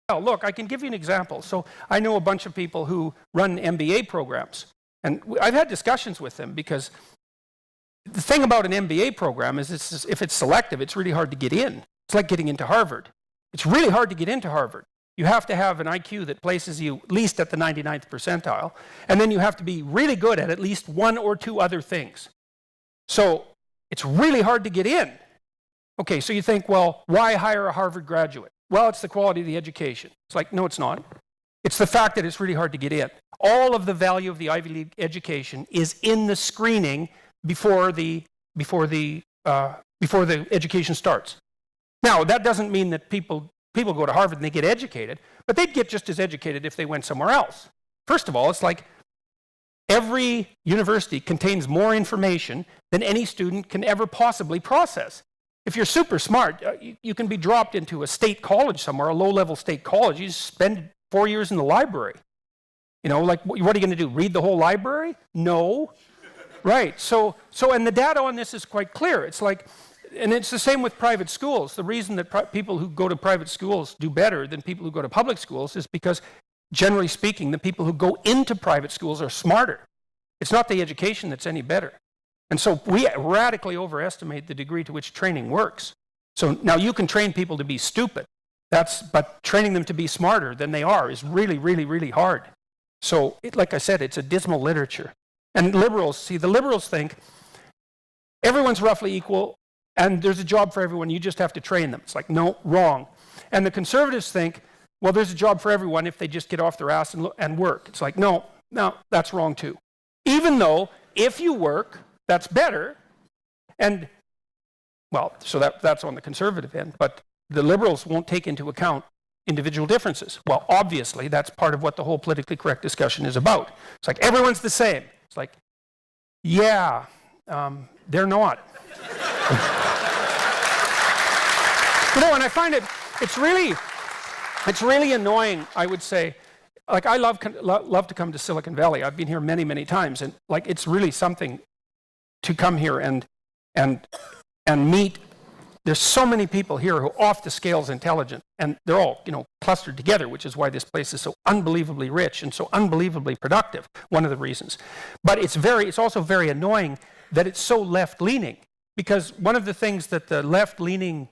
Well, look, I can give you an example. So I know a bunch of people who run MBA programs, and I've had discussions with them because the thing about an MBA program is if it's selective, it's really hard to get in. It's like getting into Harvard. It's really hard to get into Harvard. You have to have an IQ that places you at least at the 99th percentile, and then you have to be really good at least one or two other things. So it's really hard to get in. Okay, so you think, well, why hire a Harvard graduate? Well, it's the quality of the education. It's like, no, it's not. It's the fact that it's really hard to get in. All of the value of the Ivy League education is in the screening before the education starts. Now, that doesn't mean that people go to Harvard and they get educated, but they'd get just as educated if they went somewhere else. First of all, it's like every university contains more information than any student can ever possibly process. If you're super smart, you can be dropped into a state college somewhere, a low-level state college. You spend 4 years in the library. You know, like, what are you going to do, read the whole library? No. Right, so and the data on this is quite clear. It's like, and it's the same with private schools. The reason that people who go to private schools do better than people who go to public schools is because, generally speaking, the people who go into private schools are smarter. It's not the education that's any better. And so we radically overestimate the degree to which training works. So now you can train people to be stupid, but training them to be smarter than they are is really, really, really hard. So, like I said, it's a dismal literature. And the liberals think everyone's roughly equal and there's a job for everyone, you just have to train them. It's like, no, wrong. And the conservatives think, well, there's a job for everyone if they just get off their ass and work. It's like, no, that's wrong too. Even though if you work, that's better. And, well, so that's on the conservative end, but the liberals won't take into account individual differences. Well, obviously, that's part of what the whole politically correct discussion is about. It's like, everyone's the same. It's like, yeah, they're not. You know, and I find it's really annoying, I would say. Like, I love to come to Silicon Valley. I've been here many, many times, and like, it's really something to come here and meet. There's so many people here who are off the scales intelligent, and they're all, you know, clustered together, which is why this place is so unbelievably rich and so unbelievably productive, one of the reasons. But it's also very annoying that it's so left-leaning, because one of the things that the left-leaning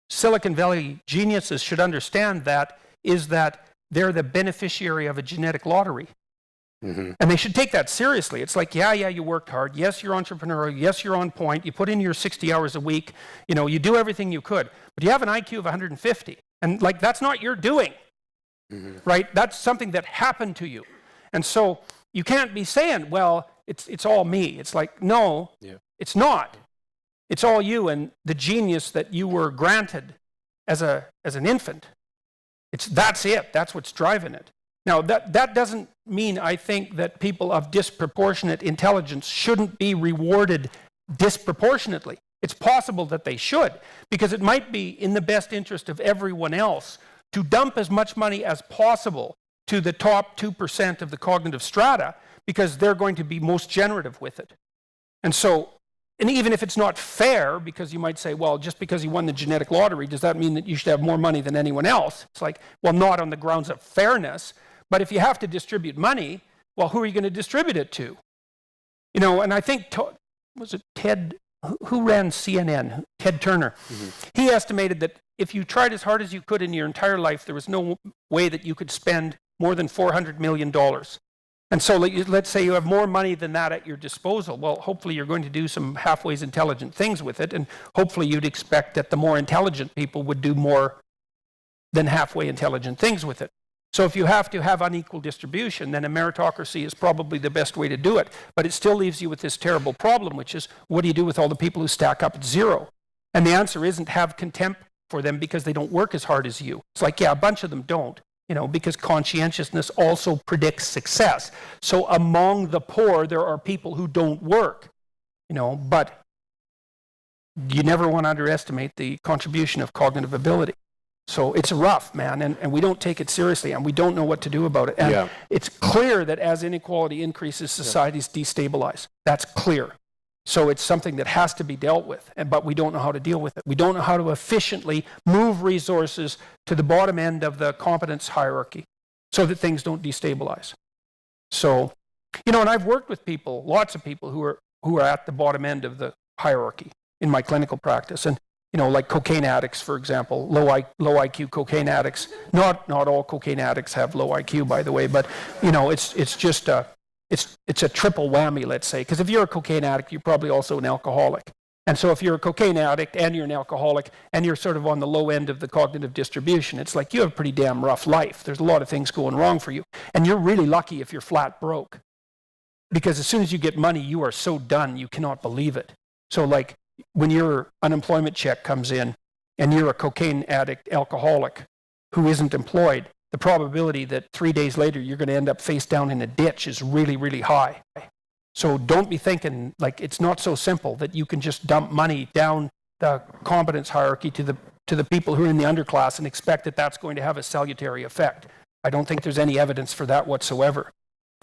Silicon Valley geniuses should understand is that they're the beneficiary of a genetic lottery. Mm-hmm. And they should take that seriously. It's like, yeah, you worked hard. Yes, you're entrepreneurial. Yes, you're on point. You put in your 60 hours a week. You know, you do everything you could. But you have an IQ of 150. And like, that's not your doing, right? That's something that happened to you. And so you can't be saying, well, it's all me. It's like, no, it's not. It's all you and the genius that you were granted as an infant. That's it. That's what's driving it. Now, that doesn't mean, I think, that people of disproportionate intelligence shouldn't be rewarded disproportionately. It's possible that they should, because it might be in the best interest of everyone else to dump as much money as possible to the top 2% of the cognitive strata, because they're going to be most generative with it. And even if it's not fair, because you might say, well, just because you won the genetic lottery, does that mean that you should have more money than anyone else? It's like, well, not on the grounds of fairness, but if you have to distribute money, well, who are you going to distribute it to? You know, and I think, was it Ted, who ran CNN? Ted Turner. Mm-hmm. He estimated that if you tried as hard as you could in your entire life, there was no way that you could spend more than $400 million. And so let's say you have more money than that at your disposal. Well, hopefully you're going to do some halfway intelligent things with it, and hopefully you'd expect that the more intelligent people would do more than halfway intelligent things with it. So if you have to have unequal distribution, then a meritocracy is probably the best way to do it. But it still leaves you with this terrible problem, which is, what do you do with all the people who stack up at zero? And the answer isn't have contempt for them because they don't work as hard as you. It's like, yeah, a bunch of them don't. You know, because conscientiousness also predicts success. So among the poor, there are people who don't work, you know, but you never want to underestimate the contribution of cognitive ability. So it's rough, man, and we don't take it seriously, and we don't know what to do about it. And it's clear that as inequality increases, societies destabilize. That's clear. So it's something that has to be dealt with, but we don't know how to deal with it. We don't know how to efficiently move resources to the bottom end of the competence hierarchy so that things don't destabilize. So, and I've worked with people, lots of people who are at the bottom end of the hierarchy in my clinical practice. And, like cocaine addicts, for example, low IQ cocaine addicts. Not all cocaine addicts have low IQ, by the way, but, it's just it's a triple whammy, let's say, because if you're a cocaine addict, you're probably also an alcoholic. And so if you're a cocaine addict and you're an alcoholic and you're sort of on the low end of the cognitive distribution, it's like you have a pretty damn rough life. There's a lot of things going wrong for you. And you're really lucky if you're flat broke. Because as soon as you get money, you are so done, you cannot believe it. So like when your unemployment check comes in and you're a cocaine addict alcoholic who isn't employed, the probability that 3 days later you're going to end up face down in a ditch is really, really high. So don't be thinking like it's not so simple that you can just dump money down the competence hierarchy to the people who are in the underclass and expect that that's going to have a salutary effect. I don't think there's any evidence for that whatsoever.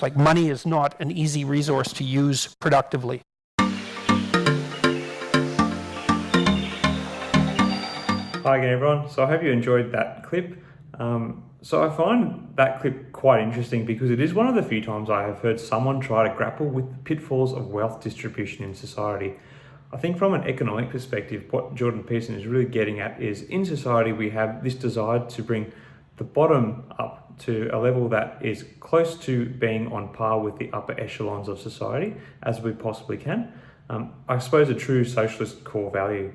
Like money is not an easy resource to use productively. Hi again, everyone. So I hope you enjoyed that clip. So I find that clip quite interesting because it is one of the few times I have heard someone try to grapple with the pitfalls of wealth distribution in society. I think from an economic perspective, what Jordan Peterson is really getting at is in society we have this desire to bring the bottom up to a level that is close to being on par with the upper echelons of society as we possibly can. I suppose a true socialist core value.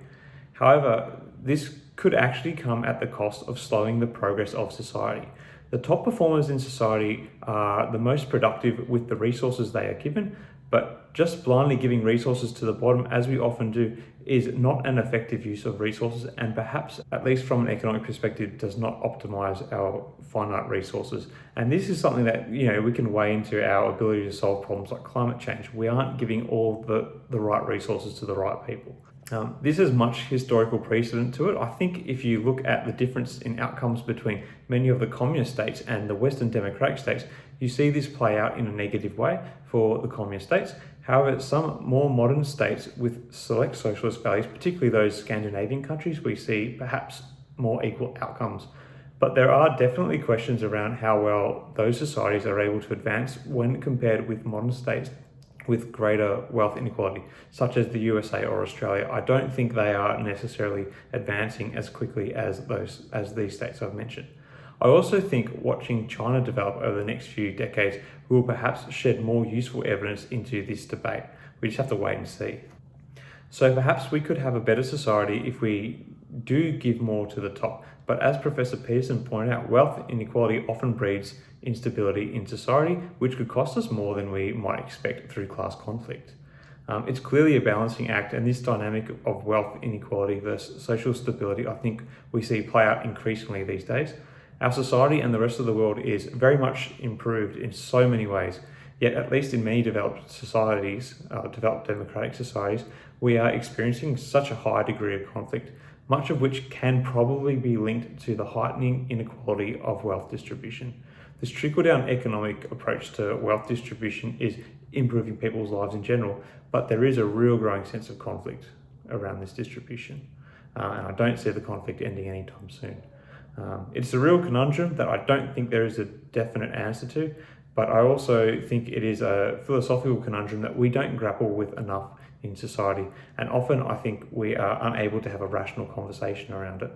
However, this could actually come at the cost of slowing the progress of society. The top performers in society are the most productive with the resources they are given, but just blindly giving resources to the bottom, as we often do, is not an effective use of resources, and perhaps, at least from an economic perspective, does not optimize our finite resources. And this is something that we can weigh into our ability to solve problems like climate change. We aren't giving all the right resources to the right people. This has much historical precedent to it. I think if you look at the difference in outcomes between many of the communist states and the Western democratic states, you see this play out in a negative way for the communist states. However, some more modern states with select socialist values, particularly those Scandinavian countries, we see perhaps more equal outcomes. But there are definitely questions around how well those societies are able to advance when compared with modern states with greater wealth inequality, such as the USA or Australia. I don't think they are necessarily advancing as quickly as these states I've mentioned. I also think watching China develop over the next few decades will perhaps shed more useful evidence into this debate. We just have to wait and see. So perhaps we could have a better society if we do give more to the top. But as Professor Peterson pointed out, wealth inequality often breeds instability in society, which could cost us more than we might expect through class conflict. It's clearly a balancing act, and this dynamic of wealth inequality versus social stability, I think we see play out increasingly these days. Our society and the rest of the world is very much improved in so many ways, yet at least in many developed societies, developed democratic societies, we are experiencing such a high degree of conflict, much of which can probably be linked to the heightening inequality of wealth distribution. This trickle-down economic approach to wealth distribution is improving people's lives in general, but there is a real growing sense of conflict around this distribution. And I don't see the conflict ending anytime soon. It's a real conundrum that I don't think there is a definite answer to, but I also think it is a philosophical conundrum that we don't grapple with enough in society. And often I think we are unable to have a rational conversation around it.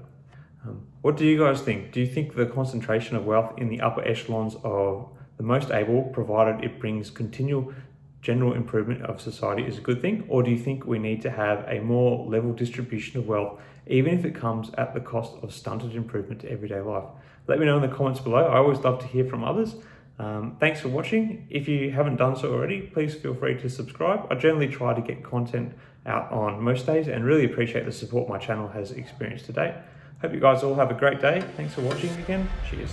What do you guys think? Do you think the concentration of wealth in the upper echelons of the most able, provided it brings continual general improvement of society, is a good thing? Or do you think we need to have a more level distribution of wealth, even if it comes at the cost of stunted improvement to everyday life? Let me know in the comments below. I always love to hear from others. Thanks for watching. If you haven't done so already, please feel free to subscribe. I generally try to get content out on most days and really appreciate the support my channel has experienced to date. Hope you guys all have a great day. Thanks for watching again. Cheers.